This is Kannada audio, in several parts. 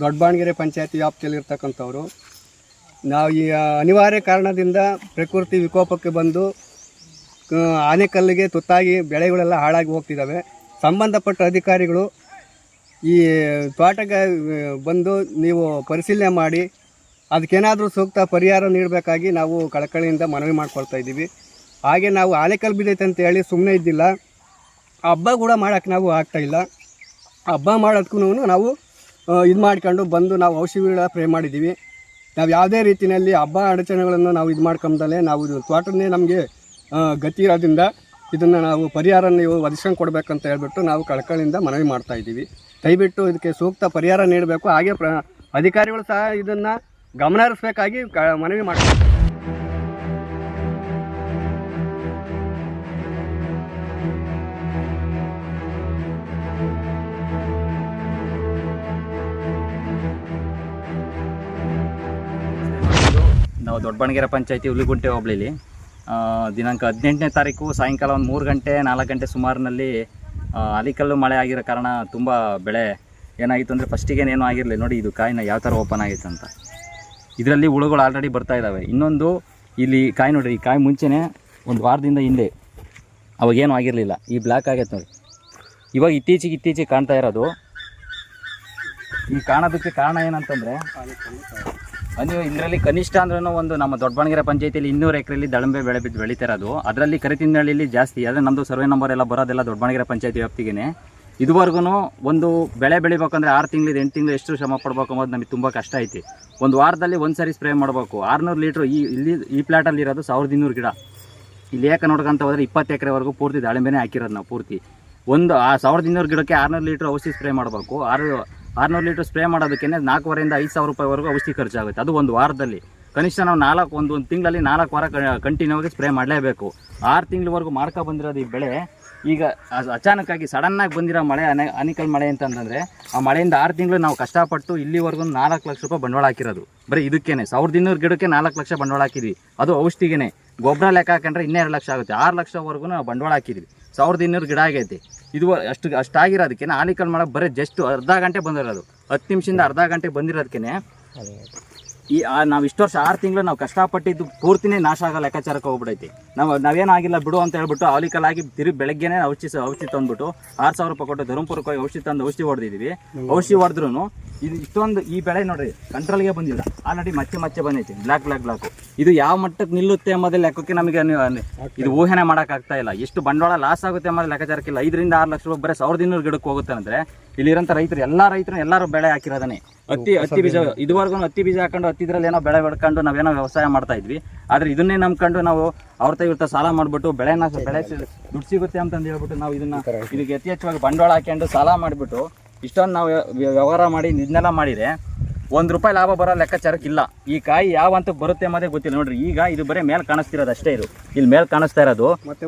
ದೊಡ್ಡಬಾಣಗೆರೆ ಪಂಚಾಯತಿ ವ್ಯಾಪ್ತಿಯಲ್ಲಿರ್ತಕ್ಕಂಥವ್ರು. ನಾವು ಈ ಅನಿವಾರ್ಯ ಕಾರಣದಿಂದ ಪ್ರಕೃತಿ ವಿಕೋಪಕ್ಕೆ ಬಂದು ಆನೆಕಲ್ಲಿಗೆ ತುತ್ತಾಗಿ ಬೆಳೆಗಳೆಲ್ಲ ಹಾಳಾಗಿ ಹೋಗ್ತಿದ್ದಾವೆ. ಸಂಬಂಧಪಟ್ಟ ಅಧಿಕಾರಿಗಳು ಈ ತೋಟಕ್ಕೆ ಬಂದು ನೀವು ಪರಿಶೀಲನೆ ಮಾಡಿ ಅದಕ್ಕೇನಾದರೂ ಸೂಕ್ತ ಪರಿಹಾರ ನೀಡಬೇಕಾಗಿ ನಾವು ಕಳಕಳಿಯಿಂದ ಮನವಿ ಮಾಡ್ಕೊಳ್ತಾ ಇದ್ದೀವಿ. ಹಾಗೆ ನಾವು ಆನೆಕಲ್ಲು ಬಿದ್ದೈತೆ ಅಂತ ಹೇಳಿ ಸುಮ್ಮನೆ ಇದ್ದಿಲ್ಲ, ಹಬ್ಬ ಕೂಡ ಮಾಡೋಕ್ಕೆ ನಾವು ಆಗ್ತಾಯಿಲ್ಲ. ಹಬ್ಬ ಮಾಡೋದಕ್ಕೂ ನಾವು ಇದು ಮಾಡ್ಕೊಂಡು ಬಂದು ನಾವು ಔಷಧಿಗಳ ಸ್ಪ್ರೇ ಮಾಡಿದ್ದೀವಿ. ನಾವು ಯಾವುದೇ ರೀತಿಯಲ್ಲಿ ಹಬ್ಬ ಅಡಚಣೆಗಳನ್ನು ನಾವು ಇದು ಮಾಡ್ಕೊಂಡಲೇ ನಾವು ಇದು ತೋಟನೇ ನಮಗೆ ಗತಿ ಇರೋದ್ರಿಂದ ಇದನ್ನು ನಾವು ಪರಿಹಾರ ನೀವು ಒದಗಿಸ್ಕೊಂಡು ಕೊಡಬೇಕಂತ ಹೇಳ್ಬಿಟ್ಟು ನಾವು ಕಳಕಳಿಯಿಂದ ಮನವಿ ಮಾಡ್ತಾಯಿದ್ದೀವಿ. ದಯವಿಟ್ಟು ಇದಕ್ಕೆ ಸೂಕ್ತ ಪರಿಹಾರ ನೀಡಬೇಕು. ಹಾಗೆ ಅಧಿಕಾರಿಗಳು ಸಹ ಇದನ್ನು ಗಮನ ಹರಿಸಬೇಕಾಗಿ ಮನವಿ ಮಾಡ್ತೀವಿ. ನಾವು ದೊಡ್ಡಬಾಣಗೆರೆ ಪಂಚಾಯತಿ ಹುಲಿಗುಂಟೆ ಹೋಬಳಿಲಿ ದಿನಾಂಕ 18ನೇ ತಾರೀಕು ಸಾಯಂಕಾಲ ಒಂದು 3 ಗಂಟೆ 4 ಗಂಟೆ ಸುಮಾರಿನಲ್ಲಿ ಆಲಿಕಲ್ಲು ಮಳೆ ಆಗಿರೋ ಕಾರಣ ತುಂಬ ಬೆಳೆ ಏನಾಗಿತ್ತು ಅಂದರೆ ಫಸ್ಟಿಗೇನೇನೂ ಆಗಿರಲಿಲ್ಲ. ನೋಡಿ ಇದು ಕಾಯಿನ ಯಾವ ಥರ ಓಪನ್ ಆಗಿತ್ತು ಅಂತ. ಇದರಲ್ಲಿ ಹುಳುಗಳು ಆಲ್ರೆಡಿ ಬರ್ತಾ ಇದ್ದಾವೆ. ಇನ್ನೊಂದು ಇಲ್ಲಿ ಕಾಯಿ ನೋಡಿರಿ, ಈ ಕಾಯಿ ಮುಂಚೆನೇ ಒಂದು ವಾರದಿಂದ ಹಿಂದೆ ಅವಾಗೇನೂ ಆಗಿರಲಿಲ್ಲ. ಈ ಬ್ಲ್ಯಾಕ್ ಆಗೈತೆ ನೋಡಿ. ಇವಾಗ ಇತ್ತೀಚೆಗೆ ಕಾಣ್ತಾ ಇರೋದು. ಈ ಕಾಣೋದಕ್ಕೆ ಕಾರಣ ಏನಂತಂದರೆ ನೀವು ಇದರಲ್ಲಿ ಕನಿಷ್ಠ ಅಂದ್ರೂ ಒಂದು ನಮ್ಮ ದೊಡ್ಡಬಾಣಗೆರೆ ಪಂಚಾಯತಿಯಲ್ಲಿ 200 ಎಕರೆಯಲ್ಲಿ ದಾಳಿಂಬೆ ಬೆಳೆ ಬೆಳೀತಾ ಇರೋದು. ಅದರಲ್ಲಿ ಕರಿತಿಂದಳ್ಳಿಲಿ ಜಾಸ್ತಿ. ಆದರೆ ನಮ್ಮದು ಸರ್ವೆ ನಂಬರ್ ಎಲ್ಲ ಬರೋದೆಲ್ಲ ದೊಡ್ಡಬಾಣಗೆರೆ ಪಂಚಾಯತಿ ವ್ಯಾಪ್ತಿಗೆ. ಇದುವರೆಗೂ ಒಂದು ಬೆಳೆ ಬೆಳಿಬೇಕಂದ್ರೆ 6 ತಿಂಗಳು 8 ತಿಂಗಳು ಎಷ್ಟು ಶ್ರಮ ಪಡಬೇಕು ಅನ್ನೋದು ನಮಗೆ ತುಂಬ ಕಷ್ಟ ಐತಿ. ಒಂದು ವಾರದಲ್ಲಿ ಒಂದು ಸಾರಿ ಸ್ಪ್ರೇ ಮಾಡಬೇಕು. 600 ಲೀಟ್ರ್ ಈ ಪ್ಲಾಟಲ್ಲಿ ಇರೋದು 1200 ಗಿಡ. ಇಲ್ಲಿ ಏಕ ನೋಡ್ಕೊಂತ ಹೋದರೆ 20 ಎಕರೆವರೆಗೂ ಪೂರ್ತಿ ದಾಳಿಂಬೆನೇ ಹಾಕಿರೋದು ನಾವು ಪೂರ್ತಿ. ಒಂದು ಆ 1200 ಗಿಡಕ್ಕೆ 600 ಲೀಟ್ರ್ ಔಷಧಿ ಸ್ಪ್ರೇ ಮಾಡಬೇಕು. 600 ಲೀಟ್ರ್ ಸ್ಪ್ರೇ ಮಾಡೋದಕ್ಕೆ 4,500 5,000 ರೂಪಾಯಿವರೆಗೂ ಔಷಧಿ ಖರ್ಚಾಗುತ್ತೆ. ಅದು ಒಂದು ವಾರದಲ್ಲಿ. ಕನಿಷ್ಠ ನಾವು ಒಂದು ತಿಂಗಳಲ್ಲಿ 4 ವಾರ ಕಂಟಿನ್ಯೂ ಆಗಿ ಸ್ಪ್ರೇ ಮಾಡಲೇಬೇಕು. 6 ತಿಂಗಳವರೆಗೂ ಮಾಡ್ಕೊ ಬಂದಿರೋದು ಈ ಬೆಳೆ ಈಗ ಅಚಾನಕ್ಕಾಗಿ ಸಡನ್ನಾಗಿ ಬಂದಿರೋ ಮಳೆ ಆನಿಕಲ್ ಮಳೆ ಅಂತಂದರೆ ಆ ಮಳೆಯಿಂದ 6 ತಿಂಗಳು ನಾವು ಕಷ್ಟಪಟ್ಟು ಇಲ್ಲಿವರೆಗೂ 4 ಲಕ್ಷ ರೂಪಾಯಿ ಬಂಡವಾಳ ಹಾಕಿರೋದು. ಬರೀ ಇದಕ್ಕೇನೆ 1200 ಗಿಡಕ್ಕೆ 4 ಲಕ್ಷ ಬಂಡವಾಳ ಹಾಕಿದ್ವಿ. ಅದು ಔಷಧಿಗೆ. ಗೊಬ್ಬರ ಲೆಕ್ಕ ಹಾಕೊಂಡ್ರೆ 2 ಲಕ್ಷ ಆಗುತ್ತೆ. 6 ಲಕ್ಷವರೆಗೂ ನಾವು ಬಂಡವಾಳ ಹಾಕಿದ್ವಿ. 1200 ಗಿಡ ಆಗೈತೆ. ಇದು ಅಷ್ಟಾಗಿರೋದಕ್ಕೆ ಆಲಿಕಲ್ ಮಳೆ ಬರೀ ಜಸ್ಟ್ ಅರ್ಧ ಗಂಟೆ ಬಂದಿರೋದು. 10 ನಿಮಿಷದಿಂದ ಅರ್ಧ ಗಂಟೆ ಬಂದಿರೋದಕ್ಕೆ ನಾವು ಇಷ್ಟು ವರ್ಷ 6 ತಿಂಗಳು ನಾವು ಕಷ್ಟಪಟ್ಟಿದ್ದು ಪೂರ್ತಿನೇ ನಾಶ ಆಗೋ ಲೆಕ್ಕಾಚಾರಕ್ಕೆ ಹೋಗ್ಬಿಡೈತಿ. ನಾವೇನಾಗಿಲ್ಲ ಬಿಡು ಅಂತ ಹೇಳ್ಬಿಟ್ಟು ಆಲಿಕಲ್ ಆಗಿ ಬೆಳಗ್ಗೆನೇ ಔಷಧಿ ತಂದ್ಬಿಟ್ಟು 6,000 ರೂಪಾಯಿ ಕೊಟ್ಟು ಧರ್ಮಪುರಕ್ಕೆ ಹೋಗಿ ಔಷಧಿ ಹೊಡೆದಿದ್ದೀವಿ. ಔಷಧಿ ಹೊಡೆದ್ರೂ ಇದು ಇಷ್ಟೊಂದು ಈ ಬೆಳೆ ನೋಡ್ರಿ ಕಂಟ್ರೋಲ್ಗೆ ಬಂದಿಲ್ಲ. ಆಲ್ರೆಡಿ ಮಚ್ಚೆ ಬಂದೈತಿ ಬ್ಲಾಕ್. ಇದು ಯಾವ ಮಟ್ಟಕ್ಕೆ ನಿಲ್ಲುತ್ತೆ ಎಂಬುದೇ ಲೆಕ್ಕಕ್ಕೆ ನಮಗೆ ಇದು ಊಹೆನೆ ಮಾಡೋಕ್ಕಾಗ್ತಾ ಇಲ್ಲ. ಎಷ್ಟು ಬಂಡವಾಳ ಲಾಸ್ ಆಗುತ್ತೆ ಎಂಬುದು ಲೆಕ್ಕಾಚಾರಕ್ಕಿಲ್ಲ. 5ರಿಂದ 6 ಲಕ್ಷ ರೂಪಾಯಿ ಬರೀ 1200 ಗಿಡಕ್ಕೆ ಹೋಗುತ್ತೆ ಅಂದರೆ ಇಲ್ಲಿರೋಂಥ ರೈತರು ಎಲ್ಲರೂ ಬೆಳೆ ಹಾಕಿರೋದನ್ನೇ. ಹತ್ತಿ ಬೀಜ ಇದುವರೆಗೂ ಹತ್ತಿ ಬೀಜ ಹಾಕೊಂಡು ಹತ್ತಿದ್ರಲ್ಲಿ ಏನೋ ಬೆಳೆ ಬೆಳ್ಕೊಂಡು ನಾವೇನೋ ವ್ಯವಸಾಯ ಮಾಡ್ತಾ ಇದ್ವಿ. ಆದರೆ ಇದನ್ನೇ ನಂಬ್ಕೊಂಡು ನಾವು ಅವ್ರ ಸಾಲ ಮಾಡಿಬಿಟ್ಟು ಬೆಳೆ ದುಡ್ಡು ಸಿಗುತ್ತೆ ಅಂತಂದು ಹೇಳ್ಬಿಟ್ಟು ನಾವು ಇದಕ್ಕೆ ಯಥೇಚ್ಛವಾಗಿ ಬಂಡವಾಳ ಹಾಕೊಂಡು ಸಾಲ ಮಾಡಿಬಿಟ್ಟು ಇಷ್ಟೊಂದು ನಾವು ವ್ಯವಹಾರ ಮಾಡಿ ಇದನ್ನೆಲ್ಲ ಮಾಡಿದರೆ ₹1 ಲಾಭ ಬರೋ ಲೆಕ್ಕಾಚಾರಕ್ಕಿಲ್ಲ. ಈ ಕಾಯಿ ಯಾವ ಹಂತಕ್ಕೆ ಬರುತ್ತೆ ಅನ್ನೋದೇ ಗೊತ್ತಿಲ್ಲ. ನೋಡ್ರಿ, ಈಗ ಇದು ಬರೀ ಮೇಲೆ ಕಾಣಿಸ್ತಿರೋದು ಅಷ್ಟೇ. ಇಲ್ಲಿ ಮೇಲೆ ಕಾಣಿಸ್ತಾ ಇರೋದು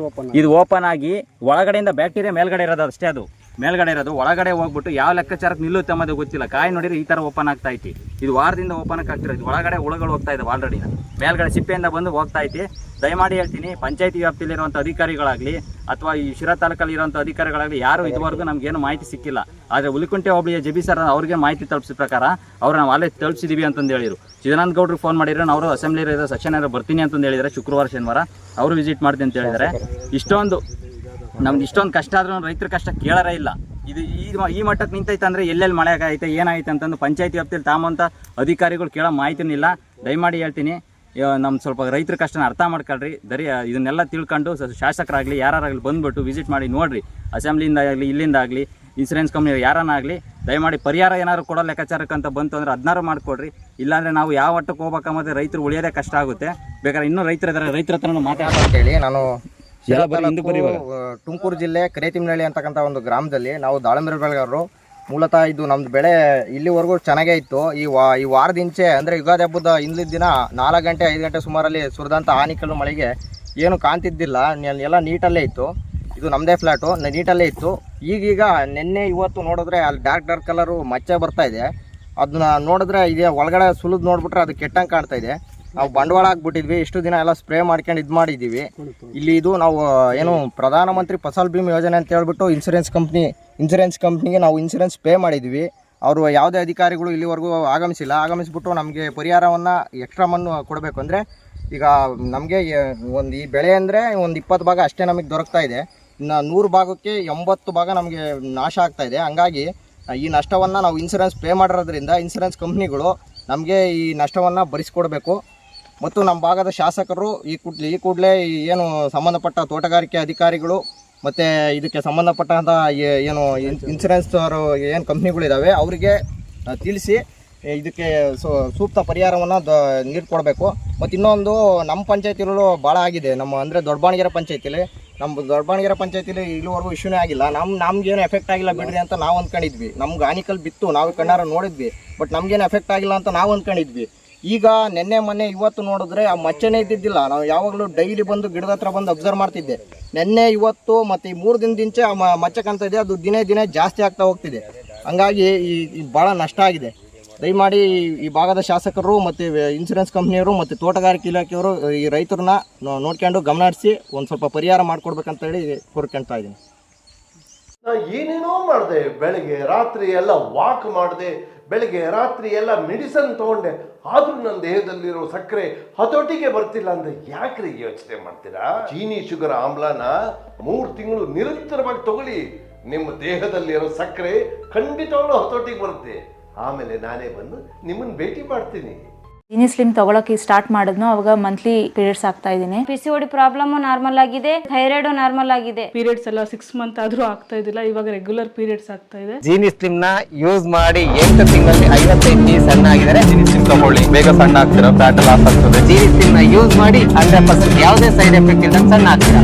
ಇದು ಓಪನ್ ಆಗಿ ಒಳಗಡೆಯಿಂದ ಬ್ಯಾಕ್ಟೀರಿಯಾ ಮೇಲ್ಗಡೆ ಇರೋದು ಅಷ್ಟೇ. ಅದು ಮೇಲ್ಗಡೆ ಇರೋದು ಒಳಗಡೆ ಹೋಗ್ಬಿಟ್ಟು ಯಾವ ಲೆಕ್ಕಾಚಾರಕ್ಕೆ ನಿಲ್ಲುತ್ತೆ ಅನ್ನೋದು ಗೊತ್ತಿಲ್ಲ. ಕಾಯಿ ನೋಡಿದ್ರೆ ಈ ಥರ ಓಪನ್ ಆಗ್ತಾ ಐತಿ. ಇದು ವಾರದಿಂದ ಓಪನ್ ಆಗ್ತಿರೋದು. ಒಳಗಡೆ ಹುಳುಗಳು ಹೋಗ್ತಾ ಇದ್ದಾವೆ ಆಲ್ರೆಡಿ. ಮೇಲ್ಗಡೆ ಸಿಪ್ಪೆಯಿಂದ ಬಂದು ಹೋಗ್ತಾ ಐತಿ. ದಯಮಾಡಿ ಹೇಳ್ತೀನಿ, ಪಂಚಾಯತಿ ವ್ಯಾಪ್ತಿಯಲ್ಲಿರುವಂಥ ಅಧಿಕಾರಿಗಳಾಗಲಿ ಅಥವಾ ಈ ಶಿರಾ ತಾಲೂಕಲ್ಲಿ ಇರುವಂಥ ಅಧಿಕಾರಿಗಳಾಗಲಿ ಯಾರು ಇದುವರೆಗೂ ನಮಗೇನು ಮಾಹಿತಿ ಸಿಕ್ಕಿಲ್ಲ. ಆದರೆ ಹುಲಿಕುಂಟೆ ಹೋಬಳಿಯ ಜಬಿ ಸರ್ ಅವ್ರಿಗೆ ಮಾಹಿತಿ ತಲುಪಿಸಿದ ಪ್ರಕಾರ ಅವ್ರು ನಾವು ಅಲ್ಲೇ ತಲುಪಿಸಿದ್ದೀವಿ ಅಂತಂದು ಹೇಳಿದ್ರು. ಚಿದಾನಂದ ಗೌಡ್ರಿಗೆ ಫೋನ್ ಮಾಡಿದ್ರು. ಅವರು ಅಸೆಂಬ್ಲಿ ಸೆಕ್ಷನ್ ಬರ್ತೀನಿ ಅಂತಂದು ಹೇಳಿದ್ದಾರೆ. ಶುಕ್ರವಾರ ಶನಿವಾರ ಅವರು ವಿಸಿಟ್ ಮಾಡ್ತೀನಿ ಅಂತ ಹೇಳಿದ್ದಾರೆ. ನಮ್ಗೆ ಇಷ್ಟೊಂದು ಕಷ್ಟ ಆದ್ರೂ ರೈತರ ಕಷ್ಟ ಕೇಳರೇ ಇಲ್ಲ. ಇದು ಈ ಮಟ್ಟಕ್ಕೆ ನಿಂತೈತೆ ಅಂದರೆ ಎಲ್ಲೆಲ್ಲಿ ಮಳೆ ಆಗೈತೆ ಏನಾಯ್ತು ಅಂತಂದು ಪಂಚಾಯತಿ ವ್ಯಾಪ್ತಿಯಲ್ಲಿ ತಾಮಂತ ಅಧಿಕಾರಿಗಳು ಕೇಳೋ ಮಾಹಿತಿನೂ ಇಲ್ಲ. ದಯಮಾಡಿ ಹೇಳ್ತೀನಿ, ನಮ್ಮ ಸ್ವಲ್ಪ ರೈತರ ಕಷ್ಟನ ಅರ್ಥ ಮಾಡ್ಕೊಳ್ರಿ. ಇದನ್ನೆಲ್ಲ ತಿಳ್ಕೊಂಡು ಶಾಸಕರಾಗಲಿ ಯಾರಾಗಲಿ ಬಂದುಬಿಟ್ಟು ವಿಸಿಟ್ ಮಾಡಿ ನೋಡಿರಿ. ಅಸೆಂಬ್ಲಿಯಿಂದ ಆಗಲಿ ಇಲ್ಲಿಂದ ಆಗಲಿ ಇನ್ಸೂರೆನ್ಸ್ ಕಂಪ್ನಿ ಯಾರನ್ನಾಗಲಿ ದಯಮಾಡಿ ಪರಿಹಾರ ಏನಾದ್ರು ಕೊಡೋ ಲೆಕ್ಕಾಚಾರಕ್ಕೆ ಅಂತ ಬಂತು ಅಂದರೆ 16 ಮಾಡಿಕೊಡ್ರಿ. ಇಲ್ಲಾಂದರೆ ನಾವು ಯಾವ ಮಟ್ಟಕ್ಕೆ ಹೋಗ್ಬೇಕಂಬುದು ರೈತರು ಉಳಿಯೋದೇ ಕಷ್ಟ ಆಗುತ್ತೆ. ಬೇಕಾದ್ರೆ ಇನ್ನೂ ರೈತರ ಹತ್ರನೂ ಮಾತಾಡ್ತೇಳಿ. ನಾನು ತುಮಕೂರು ಜಿಲ್ಲೆ ಕರೇತಿಮನಹಳ್ಳಿ ಅಂತಕ್ಕಂಥ ಒಂದು ಗ್ರಾಮದಲ್ಲಿ ನಾವು ದಾಳಿಂಬೆ ಬೆಳೆಗಾರರು. ಮೂಲತಃ ಇದು ನಮ್ಮದು ಬೆಳೆ ಇಲ್ಲಿವರೆಗೂ ಚೆನ್ನಾಗೇ ಇತ್ತು. ಈ ವಾರದಿಂಚೆ ಅಂದರೆ ಯುಗಾದಿ ಹಬ್ಬದ ಹಿಂದಿನ ದಿನ 4 ಗಂಟೆ 5 ಗಂಟೆ ಸುಮಾರಲ್ಲಿ ಸುರಿದಂಥ ಆನಿಕಲ್ಲು ಮಳೆಗೆ ಏನು ಕಾಣ್ತಿದ್ದಿಲ್ಲ. ಎಲ್ಲ ನೀಟಲ್ಲೇ ಇತ್ತು. ಇದು ನಮ್ಮದೇ ಫ್ಲ್ಯಾಟು, ನೀಟಲ್ಲೇ ಇತ್ತು. ಈಗೀಗ ನಿನ್ನೆ ಇವತ್ತು ನೋಡಿದ್ರೆ ಅಲ್ಲಿ ಡಾರ್ಕ್ ಕಲರು ಮಚ್ಚೆ ಬರ್ತಾ ಇದೆ. ಅದನ್ನ ನೋಡಿದ್ರೆ ಇದೇ ಒಳಗಡೆ ಸುಲಿದು ನೋಡ್ಬಿಟ್ರೆ ಅದು ಕೆಟ್ಟಂಗೆ ಕಾಣ್ತಾ ಇದೆ. ನಾವು ಬಂಡವಾಳ ಹಾಕ್ಬಿಟ್ಟಿದ್ವಿ. ಇಷ್ಟು ದಿನ ಎಲ್ಲ ಸ್ಪ್ರೇ ಮಾಡ್ಕೊಂಡು ಇದು ಮಾಡಿದ್ದೀವಿ. ಇಲ್ಲಿ ಇದು ನಾವು ಏನು ಪ್ರಧಾನಮಂತ್ರಿ ಫಸಲ್ ಬಿಮಾ ಯೋಜನೆ ಅಂತ ಹೇಳ್ಬಿಟ್ಟು ಇನ್ಸೂರೆನ್ಸ್ ಕಂಪ್ನಿಗೆ ನಾವು ಇನ್ಸೂರೆನ್ಸ್ ಪೇ ಮಾಡಿದ್ವಿ. ಅವರು ಯಾವುದೇ ಅಧಿಕಾರಿಗಳು ಇಲ್ಲಿವರೆಗೂ ಆಗಮಿಸಿಬಿಟ್ಟು ನಮಗೆ ಪರಿಹಾರವನ್ನು ಎಕ್ಸ್ಟ್ರಾ ಮಣ್ಣು ಕೊಡಬೇಕು. ಅಂದರೆ ಈಗ ನಮಗೆ ಒಂದು ಈ ಬೆಳೆ ಅಂದರೆ ಒಂದು 20 ಭಾಗ ಅಷ್ಟೇ ನಮಗೆ ದೊರಕ್ತಾ ಇದೆ. ಇನ್ನು 100 ಭಾಗಕ್ಕೆ 80 ಭಾಗ ನಮಗೆ ನಾಶ ಆಗ್ತಾ ಇದೆ. ಹಂಗಾಗಿ ಈ ನಷ್ಟವನ್ನು ನಾವು ಇನ್ಸೂರೆನ್ಸ್ ಪೇ ಮಾಡಿರೋದ್ರಿಂದ ಇನ್ಸೂರೆನ್ಸ್ ಕಂಪ್ನಿಗಳು ನಮಗೆ ಈ ನಷ್ಟವನ್ನು ಭರಿಸ್ಕೊಡ್ಬೇಕು. ಮತ್ತು ನಮ್ಮ ಭಾಗದ ಶಾಸಕರು ಈ ಕೂಡಲೇ ಏನು ಸಂಬಂಧಪಟ್ಟ ತೋಟಗಾರಿಕೆ ಅಧಿಕಾರಿಗಳು ಮತ್ತು ಇದಕ್ಕೆ ಸಂಬಂಧಪಟ್ಟಂಥ ಏನು ಇನ್ಸೂರೆನ್ಸ್ ಏನು ಕಂಪ್ನಿಗಳಿದ್ದಾವೆ ಅವರಿಗೆ ತಿಳಿಸಿ ಇದಕ್ಕೆ ಸೂಕ್ತ ಪರಿಹಾರವನ್ನು ನೀಡಿಕೊಡ್ಬೇಕು. ಮತ್ತು ಇನ್ನೊಂದು ನಮ್ಮ ಪಂಚಾಯತಿಗಳು ಭಾಳ ಆಗಿದೆ. ಅಂದರೆ ದೊಡ್ಡಬಾಣಗೆರೆ ಪಂಚಾಯತಿಲಿ ಇಲ್ಲಿವರೆಗೂ ಇಶ್ಯೂನೇ ಆಗಿಲ್ಲ. ನಮ್ಗೇನು ಎಫೆಕ್ಟ್ ಆಗಿಲ್ಲ ಬಿಡ್ರಿ ಅಂತ ನಾವು ಅಂದ್ಕೊಂಡಿದ್ವಿ. ನಮ್ಗೆ ಆನಿಕಲ್ ಬಿತ್ತು, ನಾವು ಕಣ್ಣಾರ ನೋಡಿದ್ವಿ, ಬಟ್ ನಮಗೇನು ಎಫೆಕ್ಟ್ ಆಗಿಲ್ಲ ಅಂತ ನಾವು ಅಂದ್ಕೊಂಡಿದ್ವಿ. ಈಗ ನೆನ್ನೆ ಮೊನ್ನೆ ಇವತ್ತು ನೋಡಿದ್ರೆ ಆ ಮಚ್ಚನೇ ಇದ್ದಿದ್ದಿಲ್ಲ. ನಾವು ಯಾವಾಗಲೂ ಡೈಲಿ ಬಂದು ಗಿಡದ ಹತ್ರ ಬಂದು ಅಬ್ಸರ್ವ್ ಮಾಡ್ತಿದ್ದೆ. ನೆನ್ನೆ ಇವತ್ತು ಮತ್ತು ಈ 3 ದಿನದಿಂಚೆ ಆ ಮಚ್ಚೆ ಕಾಣ್ತಾ ಇದೆ. ಅದು ದಿನೇ ಜಾಸ್ತಿ ಆಗ್ತಾ ಹೋಗ್ತಿದೆ. ಹಂಗಾಗಿ ಈ ಭಾಳ ನಷ್ಟ ಆಗಿದೆ. ದಯಮಾಡಿ ಈ ಭಾಗದ ಶಾಸಕರು ಮತ್ತು ಇನ್ಸೂರೆನ್ಸ್ ಕಂಪ್ನಿಯವರು ಮತ್ತು ತೋಟಗಾರಿಕೆ ಇಲಾಖೆಯವರು ಈ ರೈತರನ್ನ ನೋಡ್ಕೊಂಡು ಗಮನ ಹರಿಸಿ ಒಂದು ಸ್ವಲ್ಪ ಪರಿಹಾರ ಮಾಡಿಕೊಡ್ಬೇಕಂತೇಳಿ ಕೋರ್ಕೊಳ್ತಾ ಇದ್ದೀನಿ. ನಾ ಏನೇನೋ ಮಾಡಿದೆ, ಬೆಳಗ್ಗೆ ರಾತ್ರಿ ಎಲ್ಲ ವಾಕ್ ಮಾಡಿದೆ, ಬೆಳಗ್ಗೆ ರಾತ್ರಿ ಎಲ್ಲ ಮೆಡಿಸನ್ ತೊಗೊಂಡೆ, ಆದರೂ ನನ್ನ ದೇಹದಲ್ಲಿರೋ ಸಕ್ಕರೆ ಹತೋಟಿಗೆ ಬರ್ತಿಲ್ಲ ಅಂದರೆ ಯಾಕ್ರಿ ಯೋಚನೆ ಮಾಡ್ತೀರಾ? ಚೀನಿ ಶುಗರ್ ಆಮ್ಲನ 3 ತಿಂಗಳು ನಿರಂತರವಾಗಿ ತಗೊಳ್ಳಿ, ನಿಮ್ಮ ದೇಹದಲ್ಲಿರೋ ಸಕ್ಕರೆ ಖಂಡಿತವಾಗ್ಲೂ ಹತೋಟಿಗೆ ಬರುತ್ತೆ. ಆಮೇಲೆ ನಾನೇ ಬಂದು ನಿಮ್ಮನ್ನು ಭೇಟಿ ಮಾಡ್ತೀನಿ. ಜೀನಿ ಸ್ಲಿಮ್ ತಗೊಳಕ್ಕೆ ಸ್ಟಾರ್ಟ್ ಮಾಡಿದ್ನು ಅವಾಗ ಮಂತ್ಲಿ ಪೀರಿಯಡ್ಸ್ ಆಗ್ತಾ ಇದ್ದೀನಿ. PCOD ಪ್ರಾಬ್ಲಮ್ ನಾರ್ಮಲ್ ಆಗಿದೆ, ಥೈರಾಯ್ಡ್ ನಾರ್ಮಲ್ ಆಗಿದೆ. ಪೀರಿಯಡ್ಸ್ ಎಲ್ಲ 6 ಮಂತ್ ಆದ್ರೂ ಆಗ್ತಾ ಇದ್ದಿಲ್ಲ, ಇವಾಗ ರೆಗ್ಯುಲರ್ ಪೀರಿಯಡ್ಸ್ ಆಗ್ತಾ ಇದೆ. ಜೀನಿ ಸ್ಲಿಮ್ ನ ಯೂಸ್ ಮಾಡಿ 8 ತಿಂಗಳಲ್ಲಿ 55 kg ಸಣ್ಣ ಆಗಿದ್ದಾರೆ. ಜೀನಿ ಸ್ಲಿಮ್ ತಗೊಳ್ಳಿ, ಬೇಗ ಸಣ್ಣ ಆಗ್ತೀರಾ, ಫ್ಯಾಟ್ ಲಾಸ್ ಆಗ್ತದೆ. ಜೀನಿ ಸ್ಲಿಮ್ ನ ಯೂಸ್ ಮಾಡಿ 100% ಯಾವುದೇ ಸೈಡ್ ಎಫೆಕ್ಟ್ ಇಲ್ಲದಂಗೆ ಸಣ್ಣ ಆಗ್ತೀರಾ.